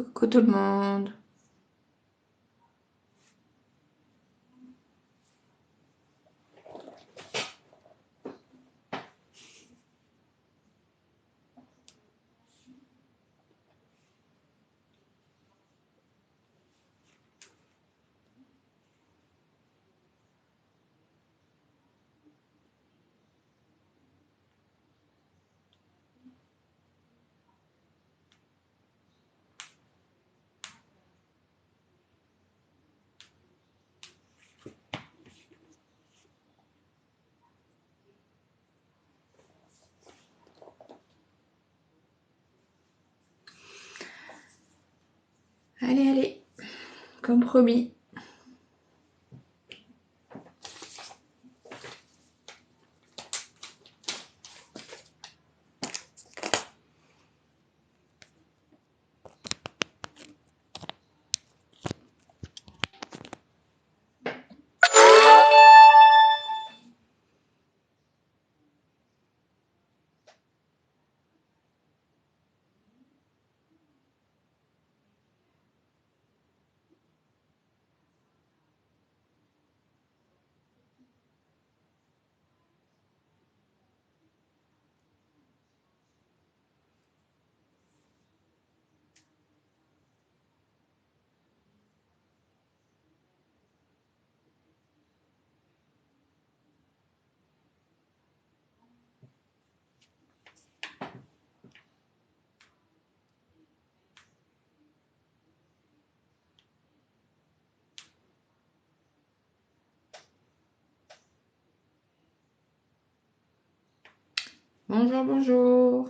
Coucou tout le monde. Allez, allez, comme promis. Bonjour, bonjour.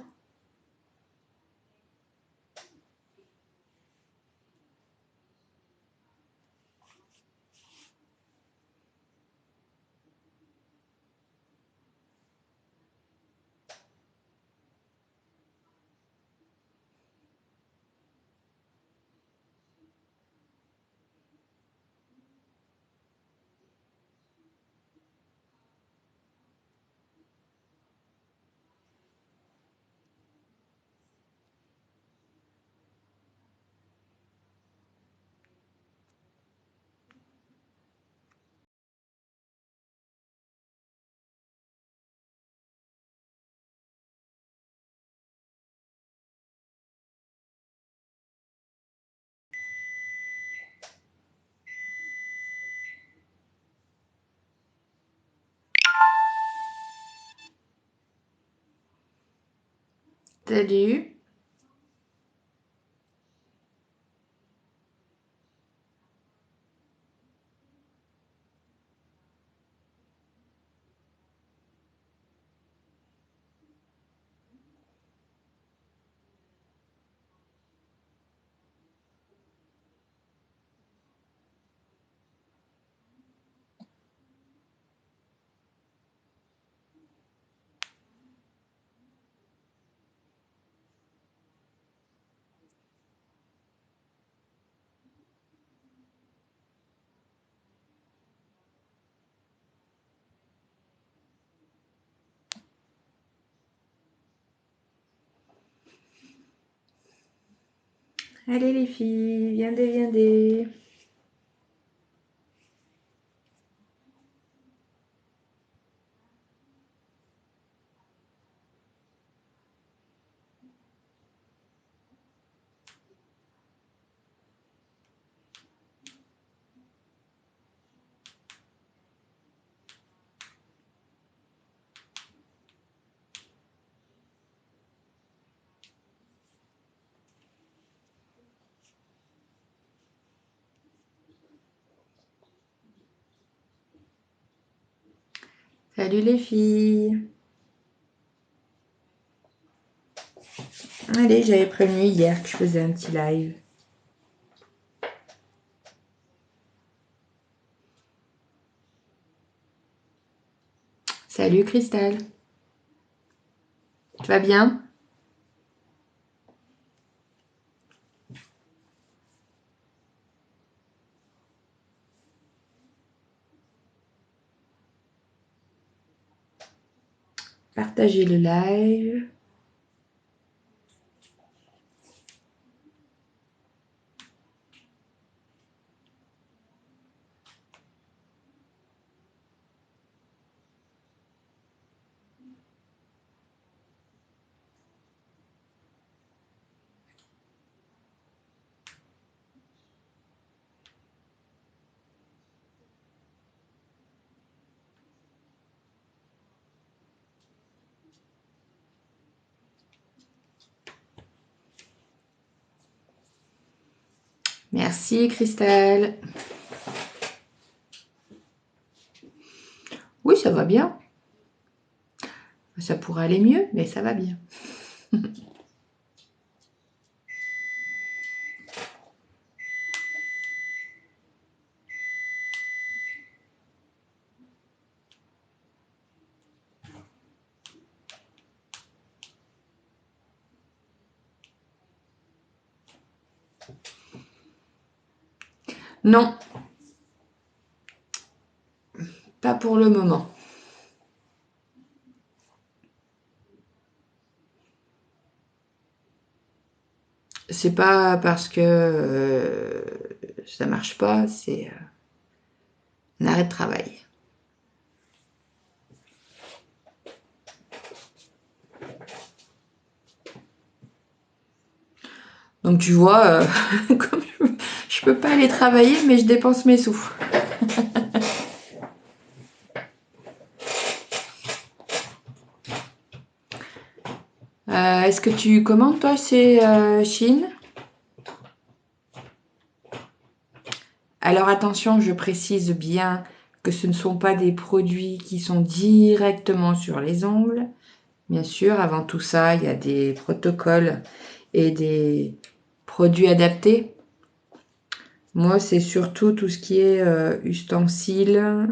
Salut. Allez les filles, viendez, viendez. Salut les filles. Allez, j'avais prévenu hier que je faisais un petit live. Salut Cristal. Tu vas bien? Partagez le live. Merci, Christelle. Oui, ça va bien. Ça pourrait aller mieux, mais ça va bien. Non, pas pour le moment. C'est pas parce que ça marche pas, c'est un arrêt de travail. Donc tu vois, comme je peux pas aller travailler, mais je dépense mes sous. Est-ce que tu commandes toi chez Chine? Alors attention, je précise bien que ce ne sont pas des produits qui sont directement sur les ongles. Bien sûr, avant tout ça, il y a des protocoles et des produits adaptés. Moi, c'est surtout tout ce qui est ustensiles,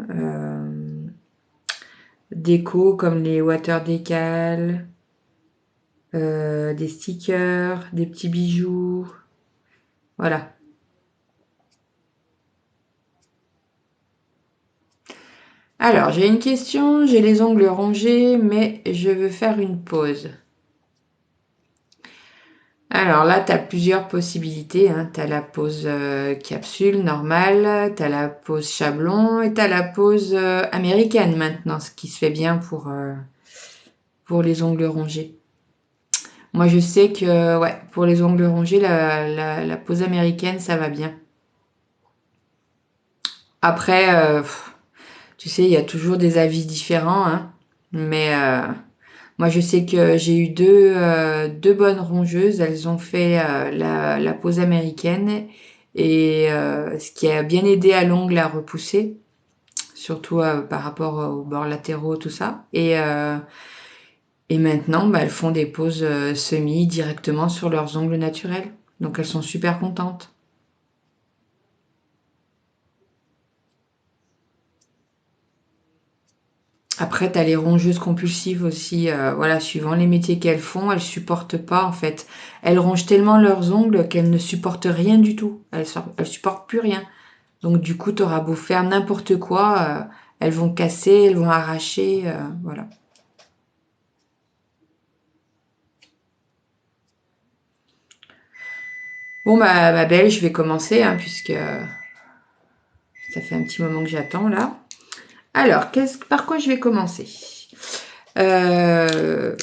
déco comme les water decals, des stickers, des petits bijoux. Voilà. Alors, j'ai une question. J'ai les ongles rongés, mais je veux faire une pause. Alors là, tu as plusieurs possibilités. Hein. Tu as la pose capsule normale, tu as la pose chablon et tu as la pose américaine maintenant, ce qui se fait bien pour les ongles rongés. Moi, je sais que ouais, pour les ongles rongés, la pose américaine, ça va bien. Après, tu sais, il y a toujours des avis différents. Hein. Mais moi, je sais que j'ai eu deux bonnes rongeuses. Elles ont fait la pose américaine et ce qui a bien aidé à l'ongle à repousser, surtout par rapport aux bords latéraux, tout ça. Et maintenant, bah, elles font des poses semi directement sur leurs ongles naturels. Donc elles sont super contentes. Après, t'as les rongeuses compulsives aussi, voilà, suivant les métiers qu'elles font, elles supportent pas en fait. Elles rongent tellement leurs ongles qu'elles ne supportent rien du tout. Elles supportent plus rien. Donc du coup, t'auras beau faire n'importe quoi, elles vont casser, elles vont arracher, voilà. Bon bah ma belle, je vais commencer hein, puisque ça fait un petit moment que j'attends là. Alors, par quoi je vais commencer? Euh,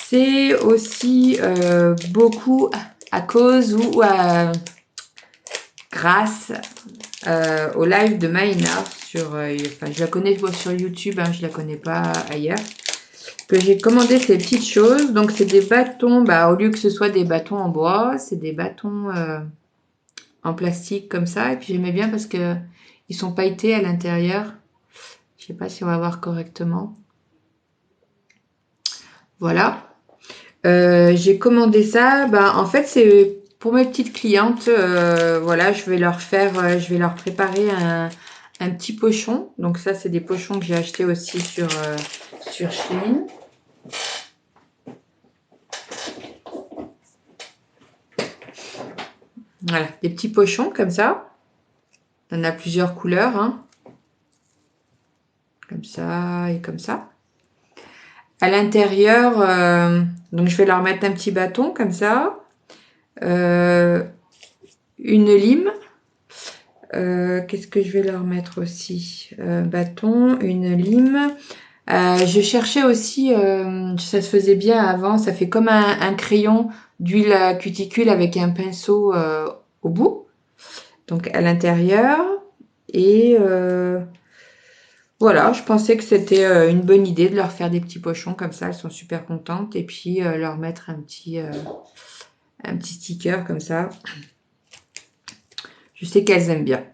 c'est aussi beaucoup à cause ou grâce au live de Maïna sur, enfin, je la connais sur YouTube, hein, je la connais pas ailleurs, que j'ai commandé ces petites choses. Donc c'est des bâtons, bah, au lieu que ce soit des bâtons en bois, c'est des bâtons en plastique comme ça. Et puis j'aimais bien parce que ils sont pailletés à l'intérieur. Je sais pas si on va voir correctement. Voilà. J'ai commandé ça. Ben, en fait, c'est pour mes petites clientes. Voilà, je vais leur préparer un petit pochon. Donc ça, c'est des pochons que j'ai achetés aussi sur Shein. Voilà, des petits pochons comme ça. Il y en a plusieurs couleurs, hein. Comme ça et comme ça. À l'intérieur, donc je vais leur mettre un petit bâton comme ça. Une lime. Qu'est-ce que je vais leur mettre aussi? Bâton, une lime. Je cherchais aussi, ça se faisait bien avant, ça fait comme un crayon d'huile à cuticule avec un pinceau au bout, donc à l'intérieur. Et voilà, je pensais que c'était une bonne idée de leur faire des petits pochons comme ça, elles sont super contentes. Et puis leur mettre un un petit sticker comme ça. Je sais qu'elles aiment bien.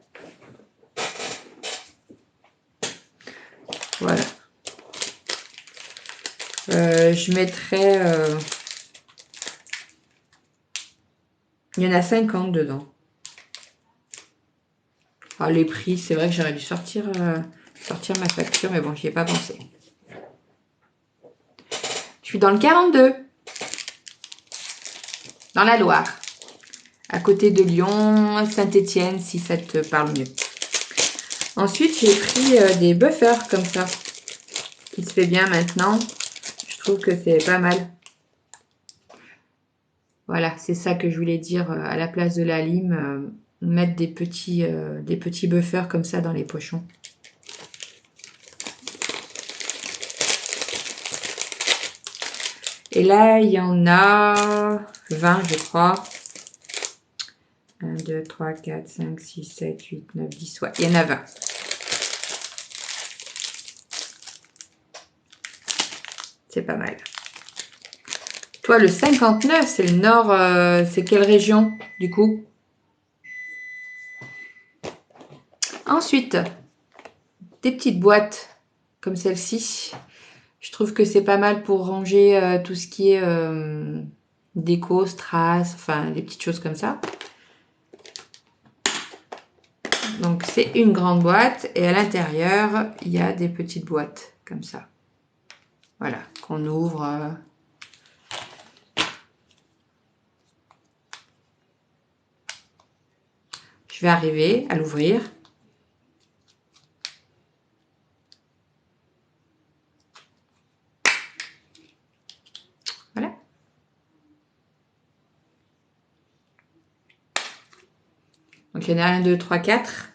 Voilà. Je mettrai... il y en a 50 dedans. Alors, les prix, c'est vrai que j'aurais dû sortir ma facture, mais bon, j'y ai pas pensé. Je suis dans le 42, dans la Loire, à côté de Lyon, Saint-Étienne, si ça te parle mieux. Ensuite, j'ai pris des buffers comme ça, qui se fait bien maintenant. Je trouve que c'est pas mal. Voilà, c'est ça que je voulais dire à la place de la lime, mettre des petits buffers comme ça dans les pochons. Et là, il y en a 20, je crois. 1, 2, 3, 4, 5, 6, 7, 8, 9, 10. Ouais, il y en a 20. C'est pas mal. Toi, le 59, c'est le nord. C'est quelle région, du coup? Ensuite, des petites boîtes comme celle-ci. Je trouve que c'est pas mal pour ranger tout ce qui est déco, strass, enfin des petites choses comme ça. Donc c'est une grande boîte et à l'intérieur, il y a des petites boîtes comme ça. Voilà, qu'on ouvre. Je vais arriver à l'ouvrir. Voilà. Donc il y en a 1, 2, 3, 4.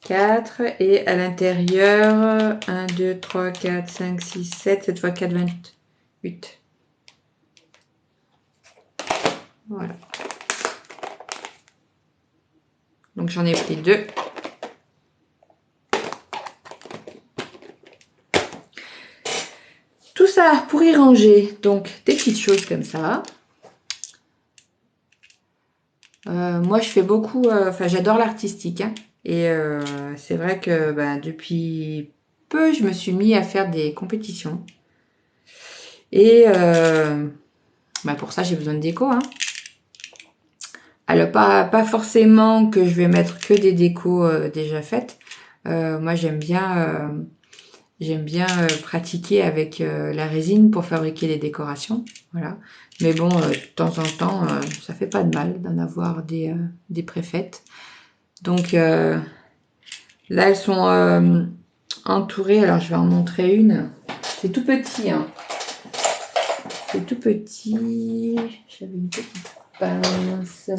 4 et à l'intérieur 1, 2, 3, 4, 5, 6, 7, cette fois 4, 28. Voilà. Donc j'en ai pris 2. Tout ça pour y ranger, donc des petites choses comme ça. Moi je fais beaucoup, enfin j'adore l'artistique, hein, et c'est vrai que depuis peu je me suis mis à faire des compétitions. Et pour ça j'ai besoin de déco, hein. Alors pas forcément que je vais mettre que des décos déjà faites. Moi j'aime bien pratiquer avec la résine pour fabriquer les décorations. Voilà. Mais bon, de temps en temps, ça fait pas de mal d'en avoir des préfaites. Donc là, elles sont entourées. Alors, je vais en montrer une. C'est tout petit, hein. C'est tout petit. J'avais une petite pince.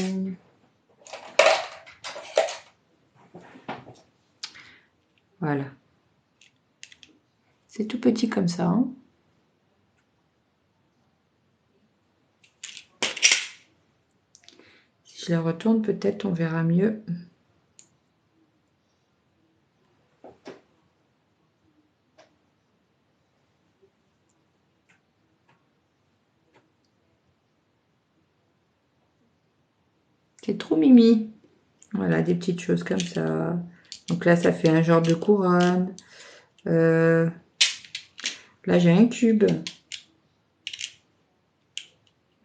Voilà. C'est tout petit comme ça, hein. Si je la retourne, peut-être on verra mieux. C'est trop mimi. Voilà, des petites choses comme ça. Donc là, ça fait un genre de couronne. Là, j'ai un cube.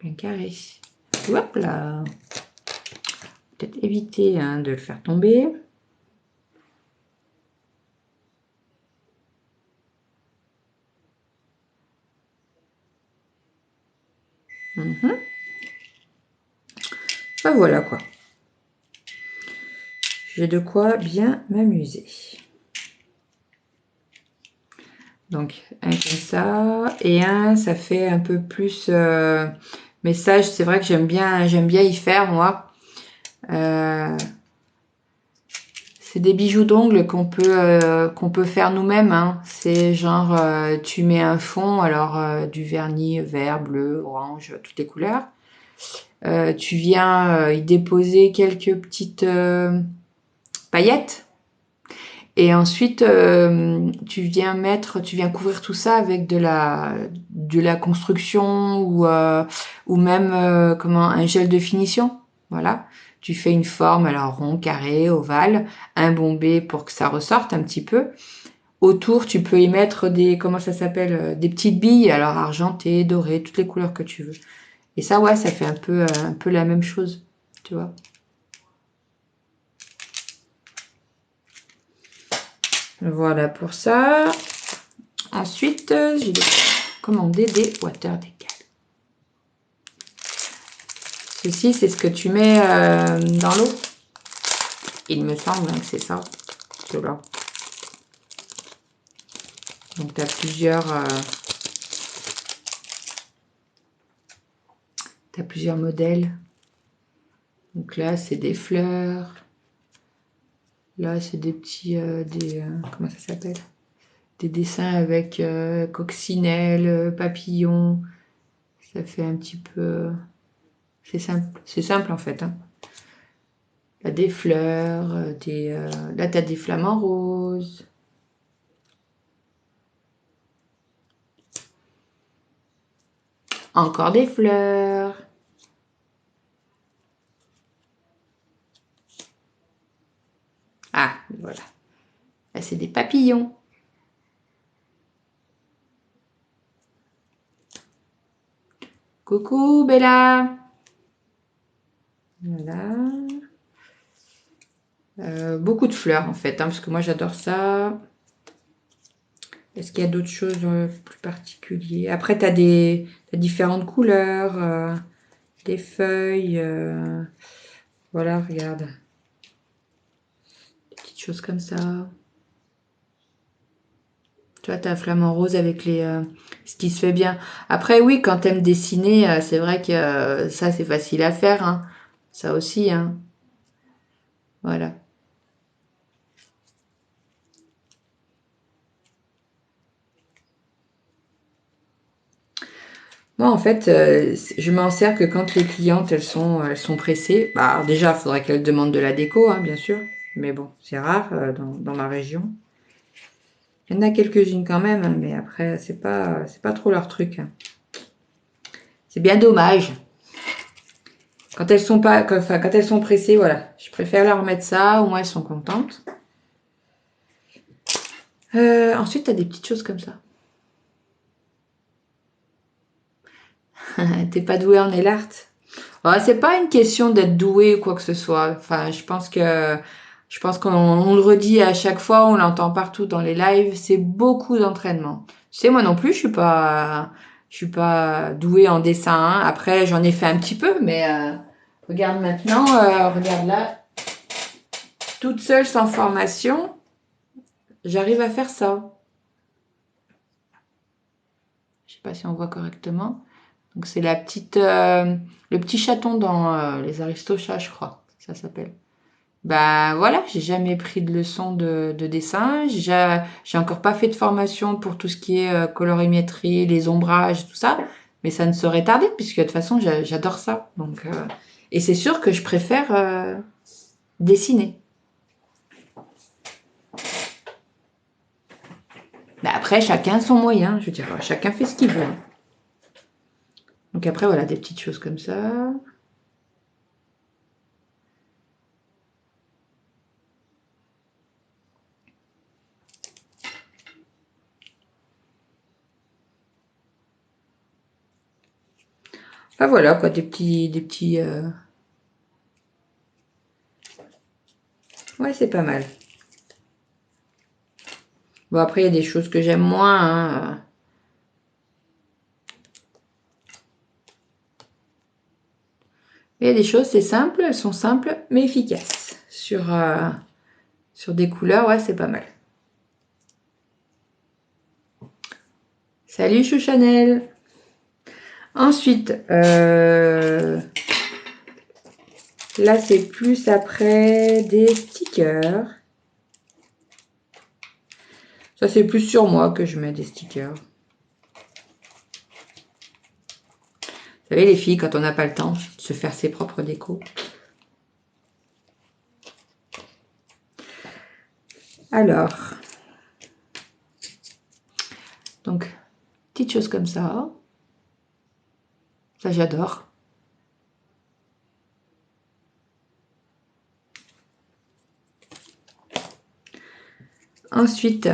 Un carré. Hop là. Peut-être éviter de le faire tomber. Voilà quoi. J'ai de quoi bien m'amuser. Donc, un comme ça. Et un, ça fait un peu plus message. C'est vrai que j'aime bien y faire, moi. C'est des bijoux d'ongles qu'on peut faire nous-mêmes, hein. C'est genre, tu mets un fond, alors du vernis vert, bleu, orange, toutes les couleurs. Tu viens y déposer quelques petites paillettes. Et ensuite, tu viens couvrir tout ça avec de la construction ou même comment un gel de finition. Voilà. Tu fais une forme, alors rond, carré, ovale, un bombé pour que ça ressorte un petit peu. Autour, tu peux y mettre des, comment ça s'appelle, des petites billes, alors argentées, dorées, toutes les couleurs que tu veux. Et ça, ouais, ça fait un peu la même chose, tu vois. Voilà pour ça. Ensuite, j'ai commandé des water decals. Ceci, c'est ce que tu mets dans l'eau. Il me semble que c'est ça, ceux-là. Donc, tu as plusieurs modèles. Donc là, c'est des fleurs. Là, c'est des petits, comment ça s'appelle? Des dessins avec coccinelle, papillon. Ça fait un petit peu... C'est simple en fait. Hein. Là, des fleurs, là, tu as des flamants roses. Encore des fleurs. Ah, voilà. Là, c'est des papillons. Coucou, Bella. Voilà. Beaucoup de fleurs, en fait, hein, parce que moi, j'adore ça. Est-ce qu'il y a d'autres choses plus particulières? Après, tu as t'as différentes couleurs, des feuilles. Voilà, regarde. Des petites choses comme ça. Tu vois, t'as un flamant rose avec ce qui se fait bien. Après, oui, quand t'aimes dessiner, c'est vrai que ça, c'est facile à faire. Hein. Ça aussi, hein. Voilà. Moi, en fait, je m'en sers que quand les clientes, elles sont pressées. Bah, alors déjà, il faudrait qu'elles demandent de la déco, hein, bien sûr. Mais bon, c'est rare dans ma région. Il y en a quelques-unes quand même, hein, mais après, c'est pas trop leur truc. Hein. C'est bien dommage. Quand elles sont pas, enfin, quand elles sont pressées, voilà. Je préfère leur mettre ça, au moins elles sont contentes. Ensuite, tu as des petites choses comme ça. T'es pas doué en nail art? Ouais, c'est pas une question d'être doué ou quoi que ce soit. Enfin, je pense qu'on le redit à chaque fois, on l'entend partout dans les lives, c'est beaucoup d'entraînement. Tu sais, moi non plus, je suis pas douée en dessin. Hein. Après, j'en ai fait un petit peu, mais regarde maintenant, regarde là, toute seule sans formation, j'arrive à faire ça. Je sais pas si on voit correctement. Donc c'est le petit chaton dans les Aristochats, je crois, ça s'appelle. Bah voilà, j'ai jamais pris de leçon de dessin, j'ai encore pas fait de formation pour tout ce qui est colorimétrie, les ombrages, tout ça, mais ça ne saurait tarder puisque de toute façon j'adore ça. Donc et c'est sûr que je préfère dessiner. Bah après chacun son moyen, je veux dire, chacun fait ce qu'il veut. Donc après voilà des petites choses comme ça. Enfin voilà quoi, ouais c'est pas mal. Bon après il y a des choses que j'aime moins. Hein. Il y a des choses c'est simple, elles sont simples mais efficaces. Sur des couleurs, ouais c'est pas mal. Salut Chou Chanel. Ensuite, là c'est plus après des stickers. Ça c'est plus sur moi que je mets des stickers. Vous savez les filles, quand on n'a pas le temps de se faire ses propres décos. Alors, donc, petite chose comme ça. Ça, j'adore. Ensuite,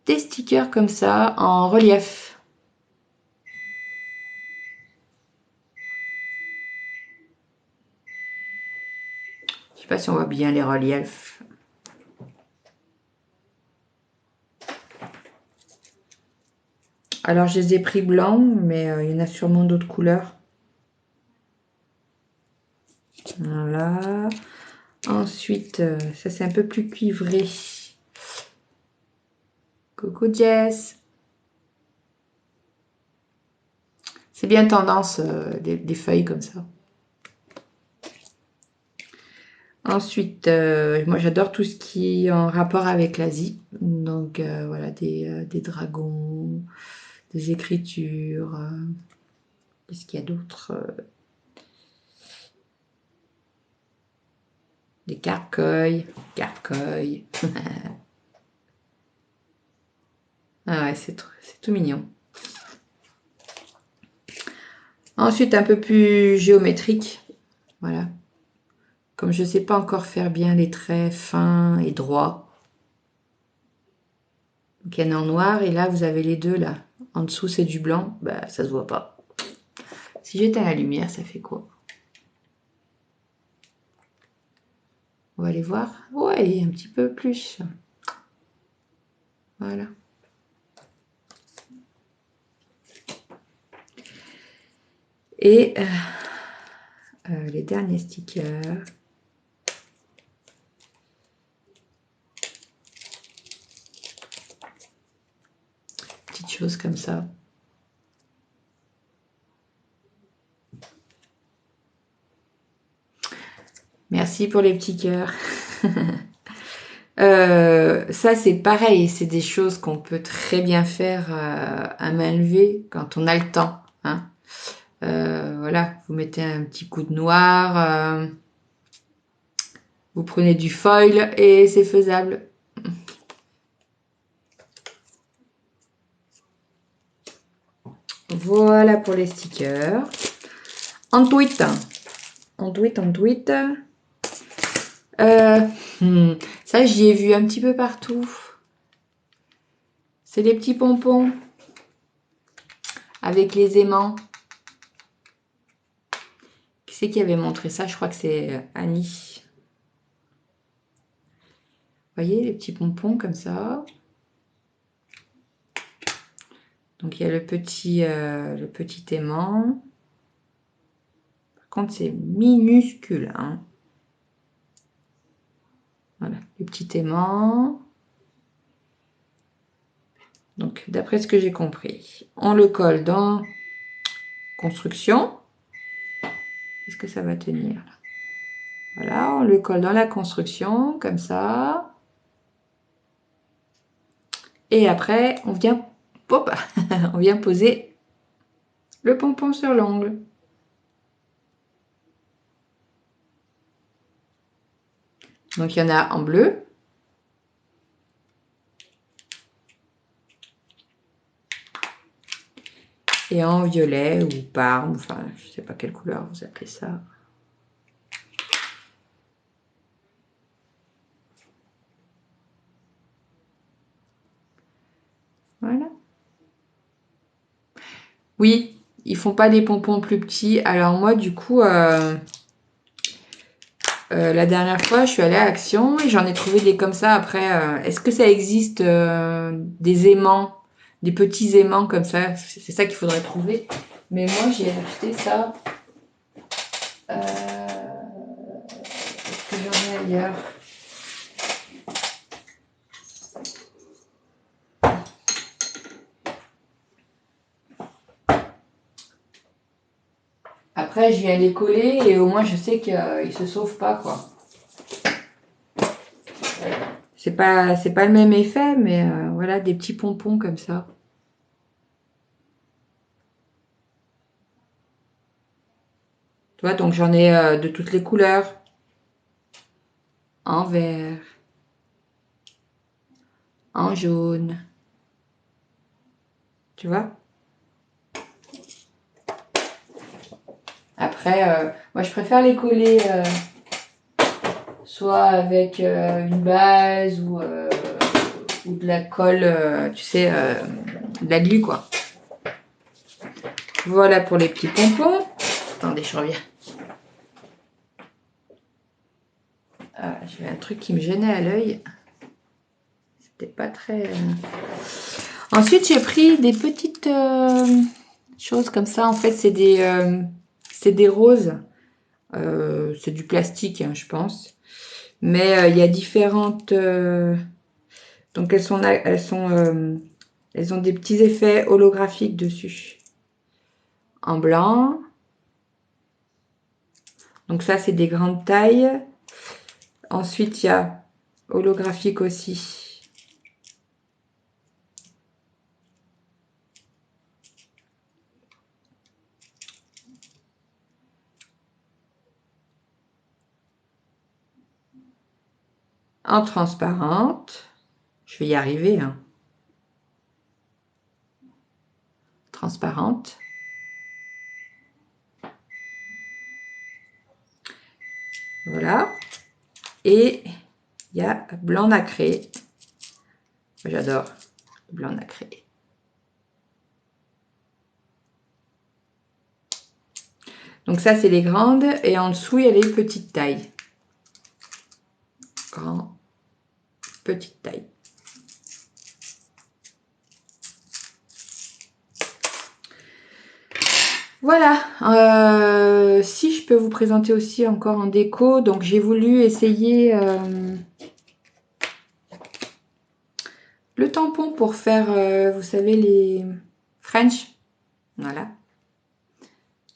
des stickers comme ça en relief. Je sais pas si on voit bien les reliefs. Alors, je les ai pris blancs, mais il y en a sûrement d'autres couleurs. Voilà. Ensuite, ça c'est un peu plus cuivré. Coucou Jess. C'est bien tendance, des feuilles comme ça. Ensuite, moi j'adore tout ce qui est en rapport avec l'Asie. Donc voilà, des dragons, des écritures. Qu'est-ce qu'il y a d'autre? Des carcoïs. Carcoïs. Ah ouais, c'est tout mignon. Ensuite, un peu plus géométrique. Voilà. Comme je ne sais pas encore faire bien les traits fins et droits. Donc, il y en a en noir et là, vous avez les deux là. En dessous, c'est du blanc. Bah, ça se voit pas. Si j'éteins la lumière, ça fait quoi? On va aller voir. Ouais, un petit peu plus. Voilà. Et les derniers stickers. Petite chose comme ça. Merci pour les petits cœurs. Ça, c'est pareil. C'est des choses qu'on peut très bien faire à main levée quand on a le temps. Hein. Voilà, vous mettez un petit coup de noir. Vous prenez du foil et c'est faisable. Voilà pour les stickers. Ensuite, ça, j'y ai vu un petit peu partout. C'est les petits pompons avec les aimants. Qui c'est qui avait montré ça? Je crois que c'est Annie. Vous voyez, les petits pompons comme ça. Donc, il y a le petit aimant. Par contre, c'est minuscule. Hein. Voilà, le petit aimant. Donc, d'après ce que j'ai compris, on le colle dans construction. Est-ce que ça va tenir là? Voilà, on le colle dans la construction, comme ça. Et après, on vient, hop, on vient poser le pompon sur l'ongle. Donc, il y en a en bleu. Et en violet ou parme, enfin, je ne sais pas quelle couleur vous appelez ça. Voilà. Oui, ils font pas des pompons plus petits. Alors moi, du coup, la dernière fois, je suis allée à Action et j'en ai trouvé des comme ça. Après, est-ce que ça existe des aimants, des petits aimants comme ça? C'est ça qu'il faudrait trouver. Mais moi, j'ai acheté ça. Est-ce que j'en ai ailleurs? Après, je viens les coller et au moins je sais qu'ils se sauvent pas, quoi. C'est pas le même effet, mais voilà, des petits pompons comme ça. Tu vois, donc j'en ai de toutes les couleurs. en vert, en jaune. Tu vois? Après, moi je préfère les coller soit avec une base ou de la colle, tu sais, de la glu quoi. Voilà pour les petits pompons. Attendez, je reviens. Ah, j'avais un truc qui me gênait à l'œil. C'était pas très... Ensuite, j'ai pris des petites choses comme ça. En fait, c'est des roses. C'est du plastique, hein, je pense. Mais il y a différentes... donc, elles ont des petits effets holographiques dessus. En blanc. Donc ça, c'est des grandes tailles. Ensuite, il y a holographique aussi. En transparente. Je vais y arriver. Hein. Transparente. Voilà. Et il y a blanc nacré. J'adore le blanc nacré. Donc ça, c'est les grandes. Et en dessous, il y a les petites tailles. Grand, petite taille. Voilà. Si je peux vous présenter aussi encore en déco. Donc j'ai voulu essayer le tampon pour faire, vous savez, les French. Voilà.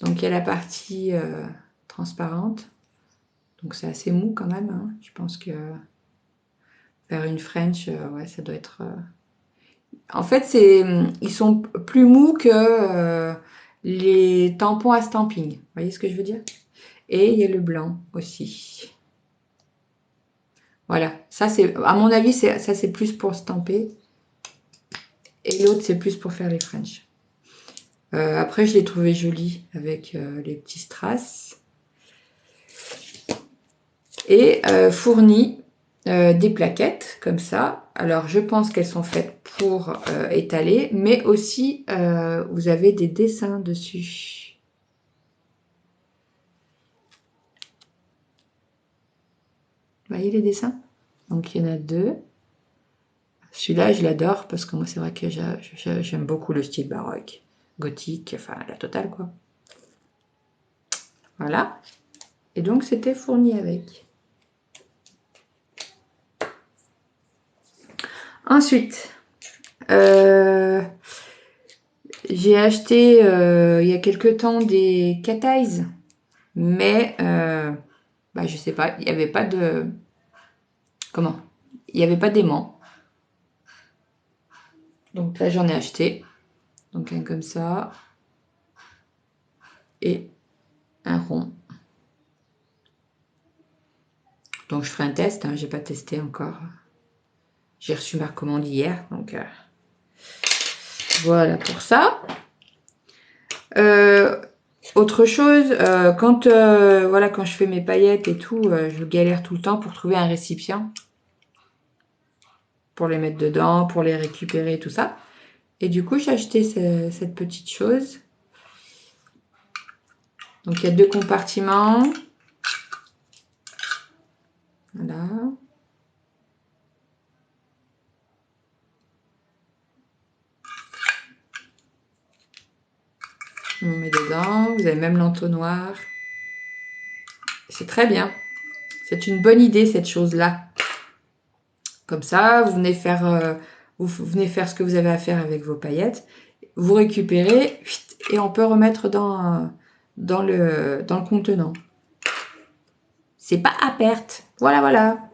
Donc il y a la partie transparente. Donc c'est assez mou quand même. Hein. Je pense que faire une French, ouais, ça doit être... En fait, ils sont plus mous que les tampons à stamping. Vous voyez ce que je veux dire? Et il y a le blanc aussi. Voilà. Ça, c'est, à mon avis, ça c'est plus pour stamper. Et l'autre, c'est plus pour faire les French. Après, je l'ai trouvé joli avec les petits strass. Et fourni des plaquettes comme ça. Alors, je pense qu'elles sont faites pour étaler, mais aussi, vous avez des dessins dessus. Vous voyez les dessins? Donc, il y en a deux. Celui-là, je l'adore parce que moi, c'est vrai que j'aime beaucoup le style baroque, gothique, enfin, la totale, quoi. Voilà. Et donc, c'était fourni avec. Ensuite, j'ai acheté il y a quelque temps des cat eyes, mais bah, je sais pas, il n'y avait pas de... Comment? Il n'y avait pas d'aimant. Donc là, j'en ai acheté. Donc un comme ça. Et un rond. Donc je ferai un test, hein, j'ai pas testé encore. J'ai reçu ma commande hier, donc voilà pour ça. Autre chose, voilà, quand je fais mes paillettes et tout, je galère tout le temps pour trouver un récipient. Pour les mettre dedans, pour les récupérer, tout ça. Et du coup, j'ai acheté cette petite chose. Donc, il y a deux compartiments. Voilà. On met dedans. Vous avez même l'entonnoir. C'est très bien. C'est une bonne idée, cette chose-là. Comme ça, vous venez faire ce que vous avez à faire avec vos paillettes. Vous récupérez et on peut remettre dans le contenant. C'est pas à perte. Voilà, voilà.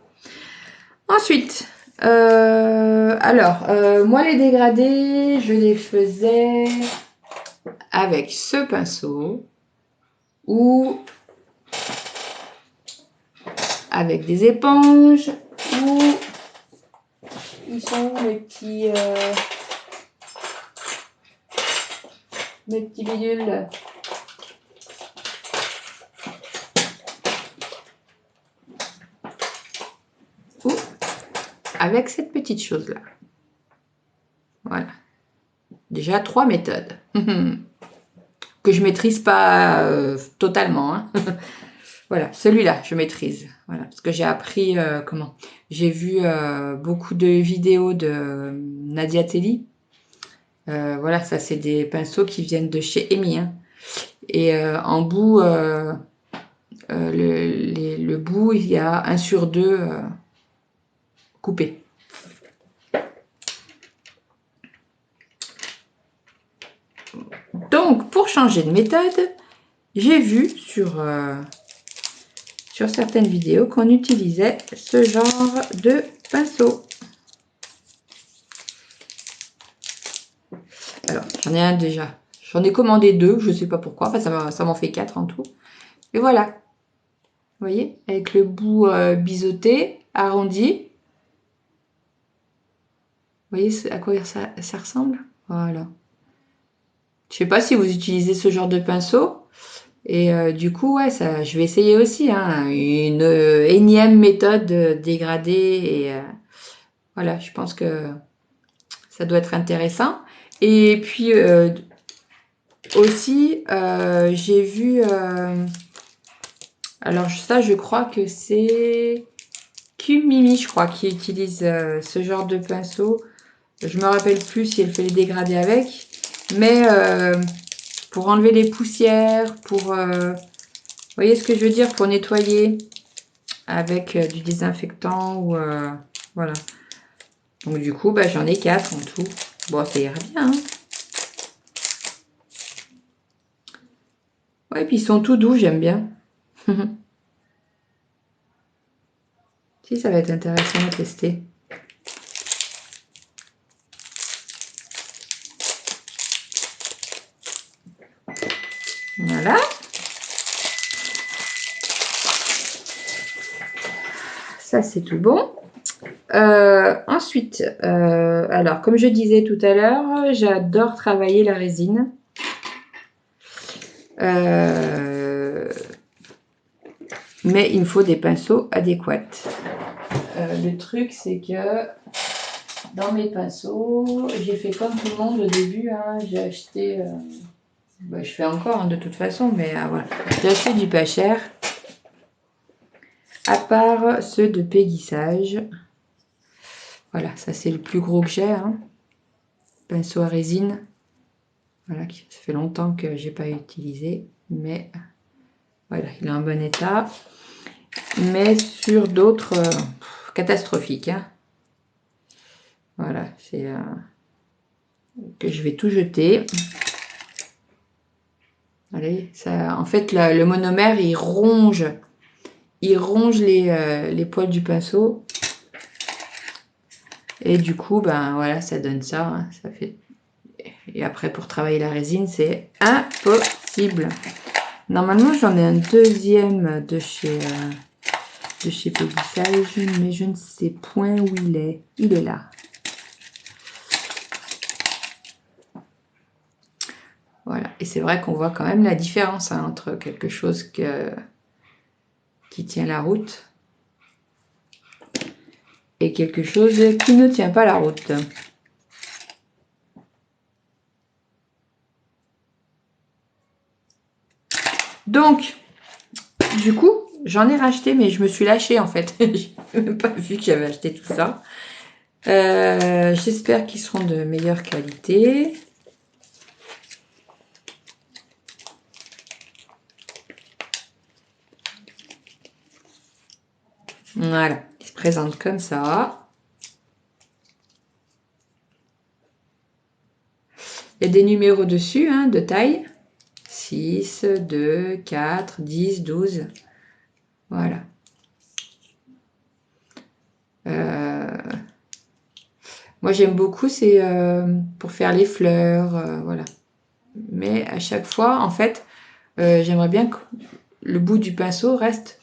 Ensuite, moi les dégradés, je les faisais avec ce pinceau ou avec des éponges. Ou ils sont où mes petits bidules? Ou avec cette petite chose là. Voilà. Déjà 3 méthodes que je maîtrise pas totalement. Hein. Voilà, celui-là, je maîtrise. Voilà, parce que j'ai appris comment. J'ai vu beaucoup de vidéos de Nadia Telly. Voilà, ça c'est des pinceaux qui viennent de chez Amy. Hein. Et en bout, le bout, il y a 1/2 coupé. Donc, pour changer de méthode, j'ai vu sur certaines vidéos qu'on utilisait ce genre de pinceau. Alors, j'en ai un déjà. J'en ai commandé 2, je ne sais pas pourquoi. Enfin, ça m'en fait 4 en tout. Et voilà. Vous voyez, avec le bout biseauté, arrondi. Vous voyez à quoi ça ressemble? Voilà. Je sais pas si vous utilisez ce genre de pinceau. Et du coup, ouais, ça, je vais essayer aussi hein, une énième méthode dégradée. Et voilà, je pense que ça doit être intéressant. Et puis aussi, j'ai vu... alors ça, je crois que c'est Kumimi, je crois, qui utilise ce genre de pinceau. Je me rappelle plus si elle fait les dégradés avec. Mais pour enlever les poussières, pour... vous voyez ce que je veux dire? Pour nettoyer avec du désinfectant ou... voilà. Donc du coup, bah, j'en ai 4 en tout. Bon, ça ira bien. Hein. Ouais, puis ils sont tout doux, j'aime bien. Si, ça va être intéressant à tester. Voilà. Ça, c'est tout bon. Ensuite, alors, comme je disais tout à l'heure, j'adore travailler la résine. Mais il me faut des pinceaux adéquats. Le truc, c'est que dans mes pinceaux, j'ai fait comme tout le monde au début. Hein, j'ai acheté... bah, je fais encore hein, de toute façon, mais voilà. J'ai acheté du pas cher. À part ceux de Péguissage. Voilà, ça c'est le plus gros que j'ai. Hein. Pinceau à résine. Voilà, ça fait longtemps que j'ai pas utilisé. Mais voilà, il est en bon état. Mais sur d'autres catastrophiques. Hein. Voilà, c'est que je vais tout jeter. Allez, ça, en fait, le monomère, il ronge les poils du pinceau. Et du coup, ben voilà, ça donne ça. Hein, ça fait... Et après, pour travailler la résine, c'est impossible. Normalement, j'en ai un deuxième de chez Péguissage, mais je ne sais point où il est. Il est là. Voilà. Et c'est vrai qu'on voit quand même la différence hein, entre quelque chose qui tient la route et quelque chose qui ne tient pas la route. Donc, du coup, j'en ai racheté, mais je me suis lâchée en fait. Je n'ai même pas vu que j'avais acheté tout ça. J'espère qu'ils seront de meilleure qualité. Voilà, ils se présentent comme ça. Il y a des numéros dessus, hein, de taille. 6, 2, 4, 10, 12. Voilà. Moi, j'aime beaucoup, c'est pour faire les fleurs, voilà. Mais à chaque fois, en fait, j'aimerais bien que le bout du pinceau reste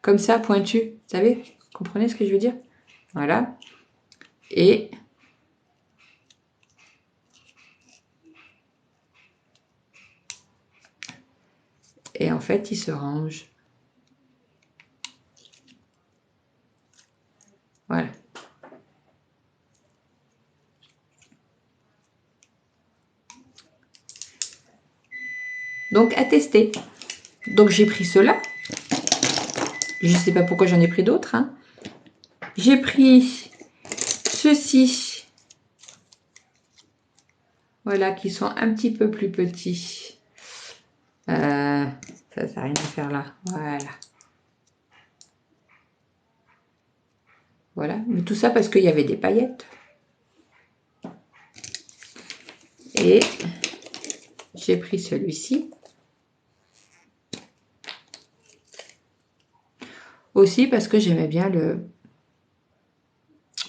comme ça, pointu. Vous savez, vous comprenez ce que je veux dire? Voilà. Et en fait, il se range. Voilà. Donc, à tester. Donc, j'ai pris cela. Je ne sais pas pourquoi j'en ai pris d'autres. Hein. J'ai pris ceux-ci. Voilà, qui sont un petit peu plus petits. Ça n'a rien à faire là. Voilà. Voilà. Mais tout ça parce qu'il y avait des paillettes. Et j'ai pris celui-ci. Aussi parce que j'aimais bien le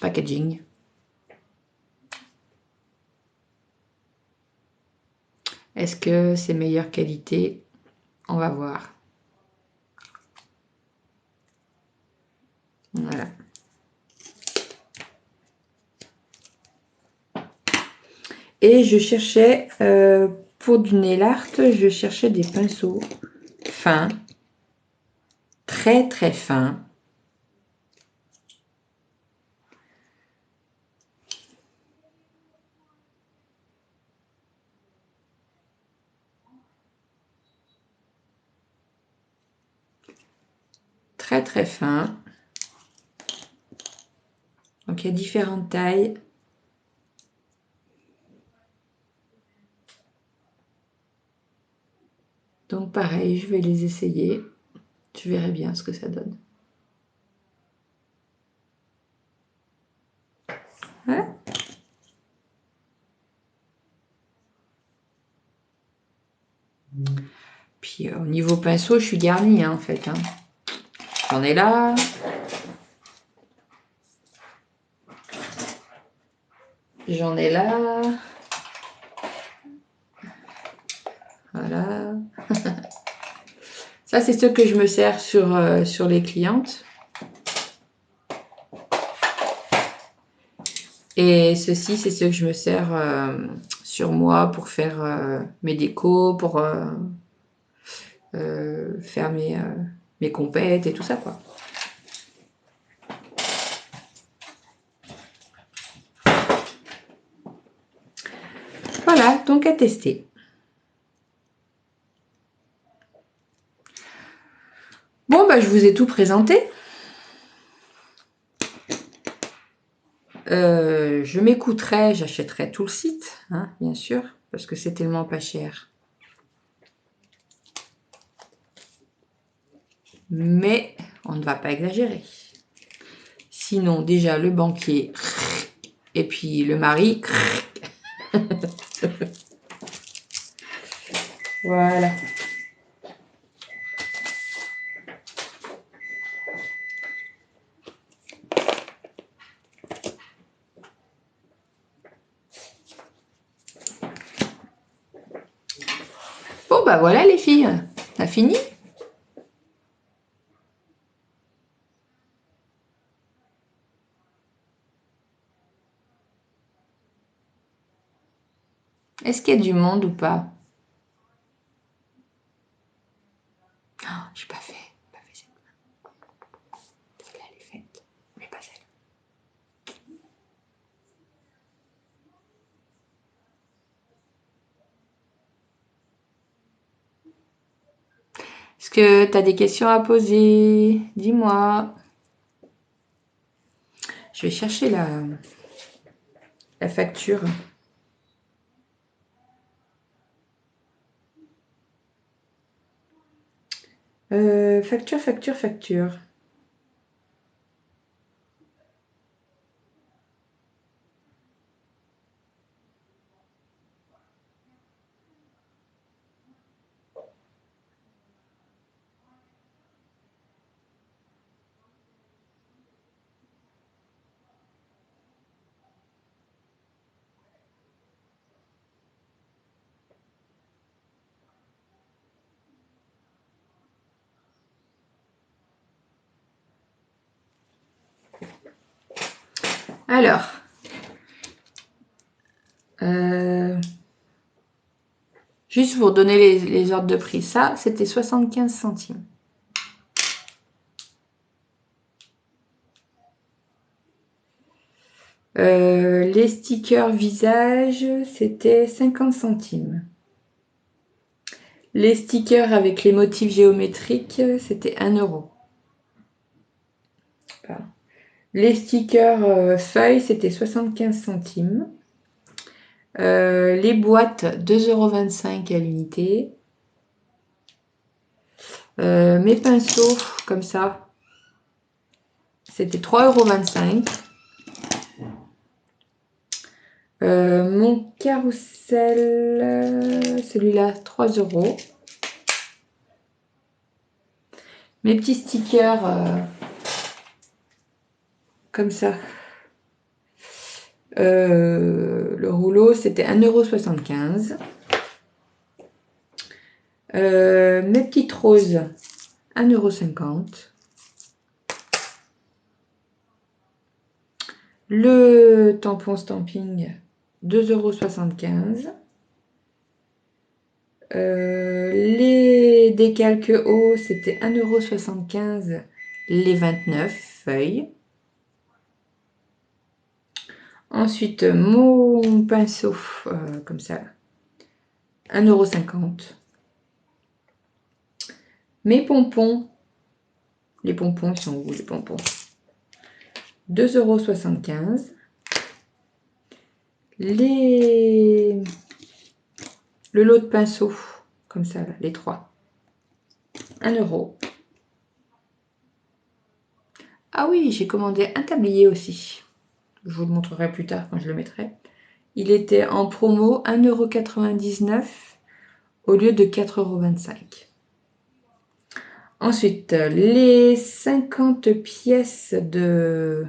packaging. Est-ce que c'est meilleure qualité? On va voir. Voilà. Et je cherchais, pour du nail art, je cherchais des pinceaux fins, très très fins. Très très fins. Donc il y a différentes tailles. Donc pareil, je vais les essayer. Tu verrai bien ce que ça donne. Voilà. Puis au niveau pinceau, je suis garnie hein, en fait. Hein. J'en ai là. J'en ai là. Voilà. Ça, c'est ce que je me sers sur les clientes. Et ceci, c'est ce que je me sers sur moi pour faire mes décos, pour faire mes compètes et tout ça, quoi. Voilà, donc à tester. Bon, bah, je vous ai tout présenté. Je m'écouterai, j'achèterai tout le site, hein, bien sûr, parce que c'est tellement pas cher. Mais on ne va pas exagérer. Sinon, déjà, le banquier et puis le mari. Voilà. Bon, bah voilà les filles, t'as fini? Est-ce qu'il y a du monde ou pas? Oh, j'ai pas fait cette main. Celle-là, elle est faite, mais pas celle. Est-ce que tu as des questions à poser? Dis-moi. Je vais chercher la facture. Facture. Alors, juste pour donner les ordres de prix, ça, c'était 75 centimes. Les stickers visage, c'était 50 centimes. Les stickers avec les motifs géométriques, c'était 1 euro. Les stickers feuilles, c'était 75 centimes. Les boîtes, 2,25 € à l'unité. Mes pinceaux, comme ça, c'était 3,25 €. Mon carrousel, celui-là, 3 €. Mes petits stickers, comme ça. Le rouleau, c'était 1,75 €. Mes petites roses, 1,50 €. Le tampon stamping, 2,75 €. Les décalques hauts, c'était 1,75 € les 29 feuilles. Ensuite, mon pinceau, comme ça, 1,50 €. Mes pompons, les pompons, ils sont où les pompons? 2,75 €. Le lot de pinceaux, comme ça, là, les 3, 1 €. Ah oui, j'ai commandé un tablier aussi. Je vous le montrerai plus tard quand je le mettrai. Il était en promo 1,99 € au lieu de 4,25 €. Ensuite, les 50 pièces de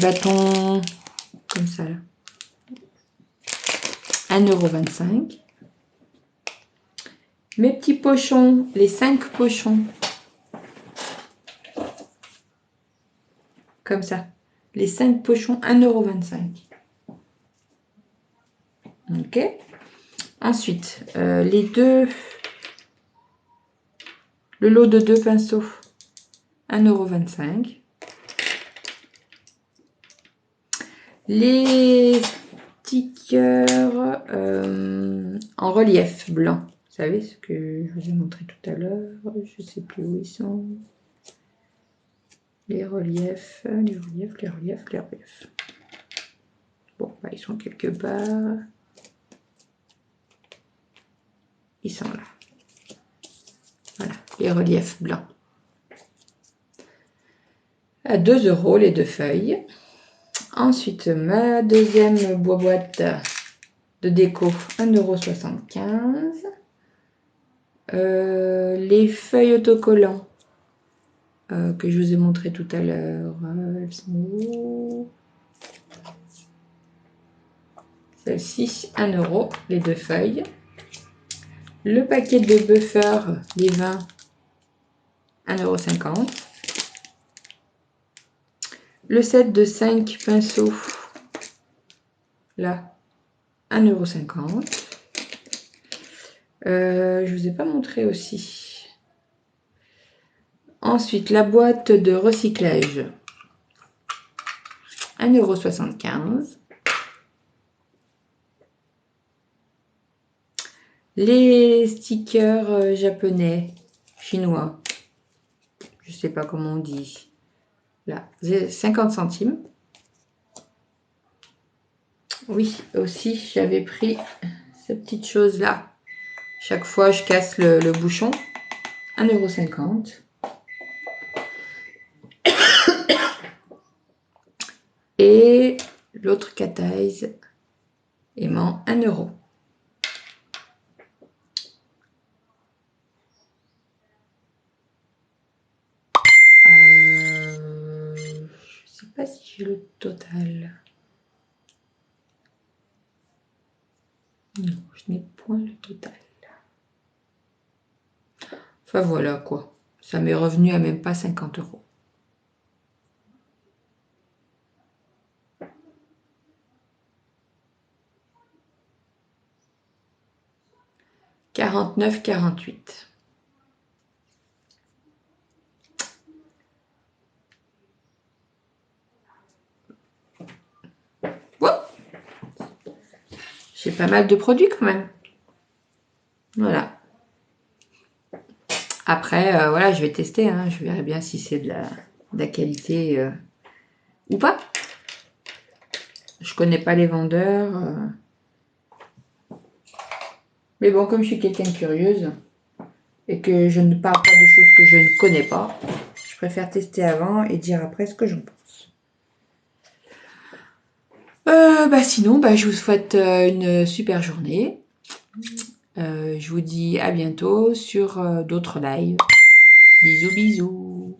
bâton, comme ça, là, 1,25 €. Mes petits pochons, les 5 pochons, comme ça. Les 5 pochons, 1,25 €. Ok. Ensuite, le lot de 2 pinceaux, 1,25 €. Les stickers en relief blanc. Vous savez ce que je vous ai montré tout à l'heure. Je ne sais plus où ils sont. Les reliefs. Bon, bah, ils sont quelque part. Ils sont là. Voilà, les reliefs blancs. À 2 € les 2 feuilles. Ensuite, ma deuxième boîte de déco, 1,75 €. Les feuilles autocollants que je vous ai montré tout à l'heure, elles sont où? Celle-ci, 1 €, les 2 feuilles. Le paquet de buffer, les 20, 1,50 €. Le set de 5 pinceaux, là, 1,50 €. Je ne vous ai pas montré aussi. Ensuite, la boîte de recyclage, 1,75 €. Les stickers japonais, chinois, je ne sais pas comment on dit, là, 50 centimes. Oui, aussi, j'avais pris cette petite chose-là. Chaque fois, je casse le bouchon, 1,50 €. Et l'autre cataise aimant 1 €. Je ne sais pas si j'ai le total. Non, je n'ai point le total. Enfin voilà quoi. Ça m'est revenu à même pas 50 €. 49,48. Wow, j'ai pas mal de produits quand même. Voilà. Après, voilà, je vais tester. Hein, je verrai bien si c'est de la qualité ou pas. Je connais pas les vendeurs. Mais bon, comme je suis quelqu'un de curieuse et que je ne parle pas de choses que je ne connais pas, je préfère tester avant et dire après ce que j'en pense. Sinon, je vous souhaite une super journée. Je vous dis à bientôt sur d'autres lives. Bisous, bisous.